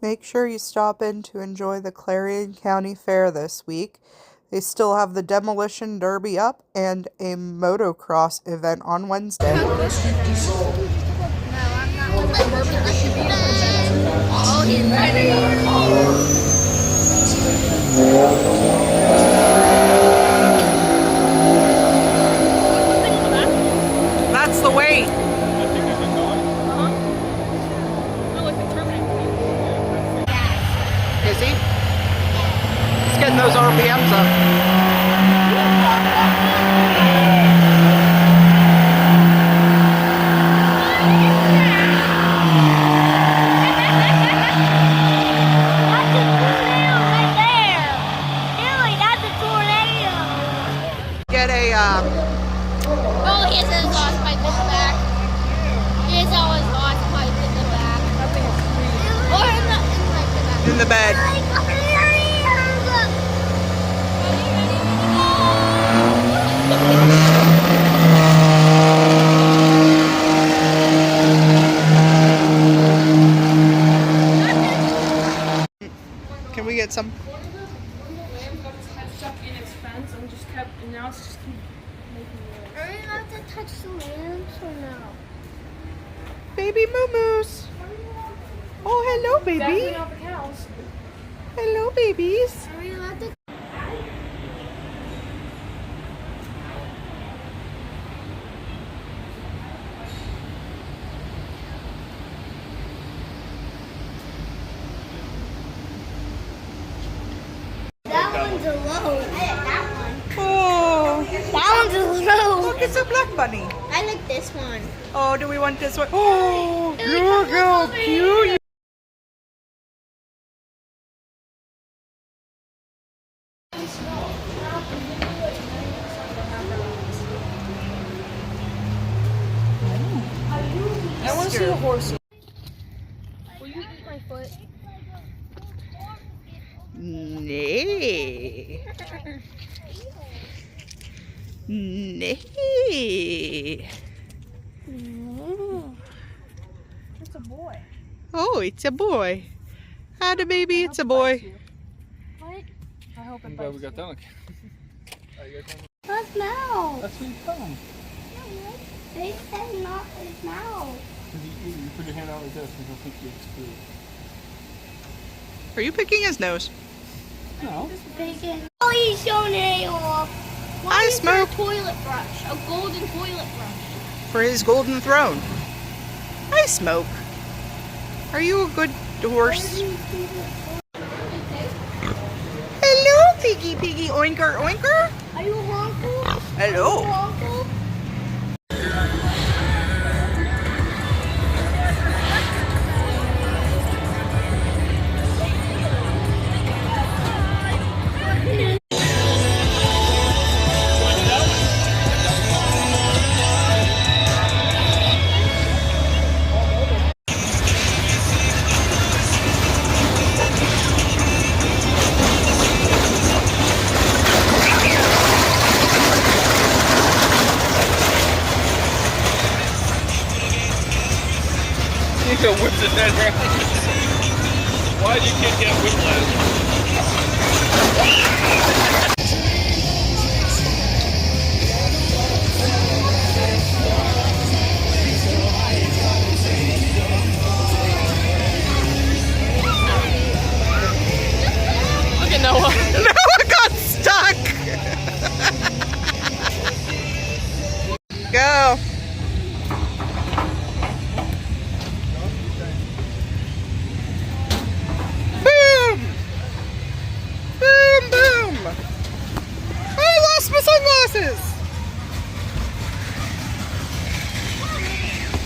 Make sure you stop in to enjoy the Clarion County Fair this week. They still have the Demolition Derby up and a motocross event on Wednesday. That's the weight. Is he? He's getting those RPMs up. Get a, Oh, he has his lost pipe in the back. He has always lost pipe in the back. Or in the back. in the bed. Can we get some? And now it's just making noise. Are you allowed to touch the lamps or no? Baby moo-moos. Oh, hello, baby. Definitely not the cows. Hello, babies. Are we allowed to? That one's alone. I like that one. Oh, That one's alone. look, it's a black bunny. I like this one. Oh, do we want this one? Oh, look how cute. I want to see the horse. Will you eat my foot? Nay. Nay. It's a boy. Oh, it's a boy. Howdy, baby, it's a boy. What? I hope I'm it glad we bites got you. done. That's mouth. That's what you tell him. They said not his mouth. You put your hand out like this and he'll think you explode. Are you picking his nose? No. Bacon. Oh, he's showing it off. Why I is there a smoke. toilet brush? A golden toilet brush. For his golden throne. I smoke. Are you a good horse? Hello, piggy, piggy, oinker, oinker. Are you a uncle? Hello. Uncle? You can whip his head around. Why did you kid get whiplash? Look at Noah. Noah got stuck. Go. Boom. Boom, boom. I lost my sunglasses.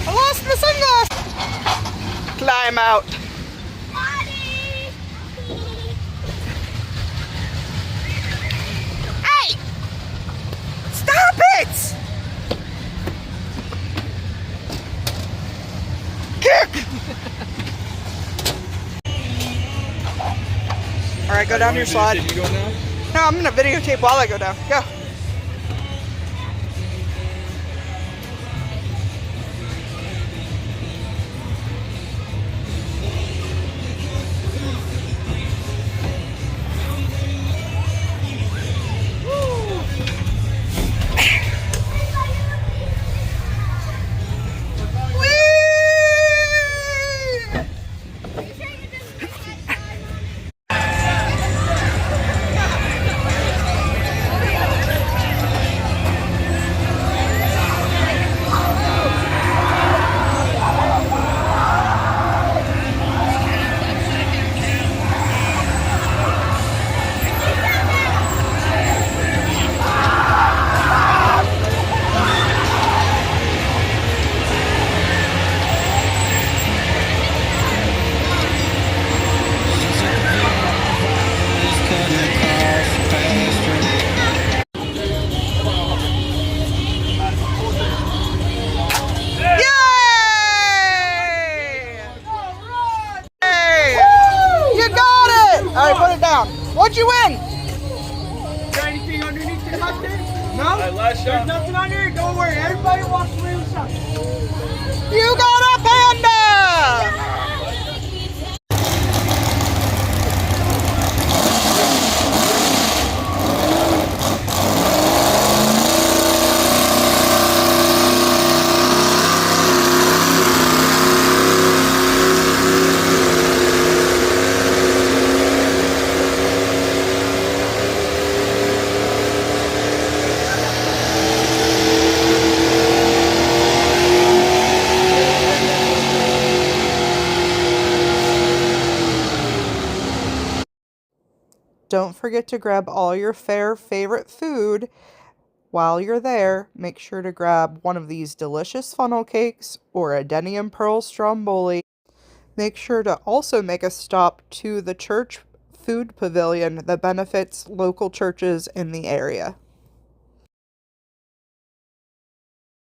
I lost my sunglasses. Climb out. Hey! Stop it! Kick! All right, go down your slide. You go now? No, I'm gonna videotape while I go down. Go. All right, put it down. What'd you win? Got anything underneath the cup there? No? Alright, last There's shot. nothing on there? Don't worry. Everybody walks away with something. You got a panda! Don't forget to grab all your fair favorite food. While you're there, make sure to grab one of these delicious funnel cakes or a Denny and Pearl stromboli. Make sure to also make a stop to the church food pavilion that benefits local churches in the area.